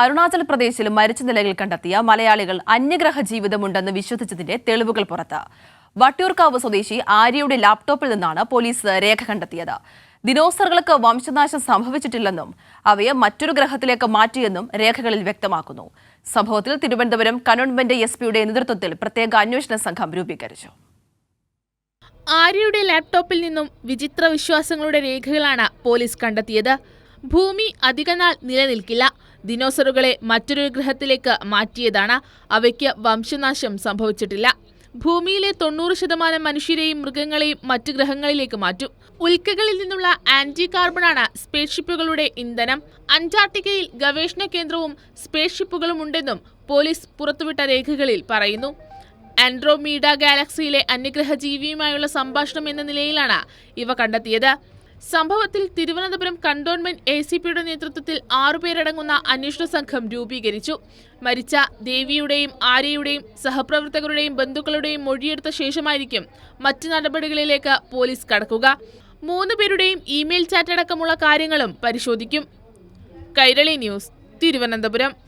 അരുണാചൽ പ്രദേശിൽ മരിച്ച നിലയിൽ കണ്ടെത്തിയ മലയാളികൾ അന്യഗ്രഹ ജീവിതമുണ്ടെന്ന് വിശ്വസിച്ചതിന്റെ തെളിവുകൾ പുറത്ത്. വട്ടിയൂർക്കാവ് സ്വദേശി ആര്യയുടെ ലാപ്ടോപ്പിൽ നിന്നാണ് പോലീസ് രേഖ കണ്ടെത്തിയത്. ദിനോസറുകൾക്ക് വംശനാശം സംഭവിച്ചിട്ടില്ലെന്നും അവയെ മറ്റൊരു ഗ്രഹത്തിലേക്ക് മാറ്റിയെന്നും രേഖകളിൽ വ്യക്തമാക്കുന്നു. സംഭവത്തിൽ തിരുവനന്തപുരം കന്റോൺമെന്റ് എസ്.പിയുടെ നേതൃത്വത്തിൽ പ്രത്യേക അന്വേഷണ സംഘം രൂപീകരിച്ചു. ആര്യയുടെ ലാപ്ടോപ്പിൽ നിന്നും വിചിത്ര വിശ്വാസങ്ങളുടെ രേഖകളാണ് പോലീസ് കണ്ടെത്തിയത്. ഭൂമി അധികനാൾ നിലനിൽക്കില്ല, ദിനോസറുകളെ മറ്റൊരു ഗ്രഹത്തിലേക്ക് മാറ്റിയതാണ്, അവയ്ക്ക് വംശനാശം സംഭവിച്ചിട്ടില്ല, ഭൂമിയിലെ 90% മനുഷ്യരെയും മൃഗങ്ങളെയും മറ്റു ഗ്രഹങ്ങളിലേക്ക് മാറ്റും, ഉൽക്കകളിൽ നിന്നുള്ള ആന്റി കാർബണാണ് സ്പേസ് ഷിപ്പുകളുടെ ഇന്ധനം, അന്റാർട്ടിക്കയിൽ ഗവേഷണ കേന്ദ്രവും സ്പേസ് ഷിപ്പുകളും ഉണ്ടെന്നും പോലീസ് പുറത്തുവിട്ട രേഖകളിൽ പറയുന്നു. ആൻഡ്രോമീഡ ഗാലക്സിയിലെ അന്യഗ്രഹ ജീവിയുമായുള്ള സംഭാഷണം എന്ന നിലയിലാണ് ഇവ കണ്ടെത്തിയത്. സംഭവത്തിൽ തിരുവനന്തപുരം കന്റോൺമെന്റ് എ.സി.പിയുടെ നേതൃത്വത്തിൽ 6 പേരടങ്ങുന്ന അന്വേഷണ സംഘം രൂപീകരിച്ചു. മരിച്ച ദേവിയുടെയും ആര്യയുടെയും സഹപ്രവർത്തകരുടെയും ബന്ധുക്കളുടെയും മൊഴിയെടുത്ത ശേഷമായിരിക്കും മറ്റ് നടപടികളിലേക്ക് പോലീസ് കടക്കുക. 3 പേരുടെയും ഇമെയിൽ ചാറ്റ് അടക്കമുള്ള കാര്യങ്ങളും പരിശോധിക്കും. കൈരളി ന്യൂസ്, തിരുവനന്തപുരം.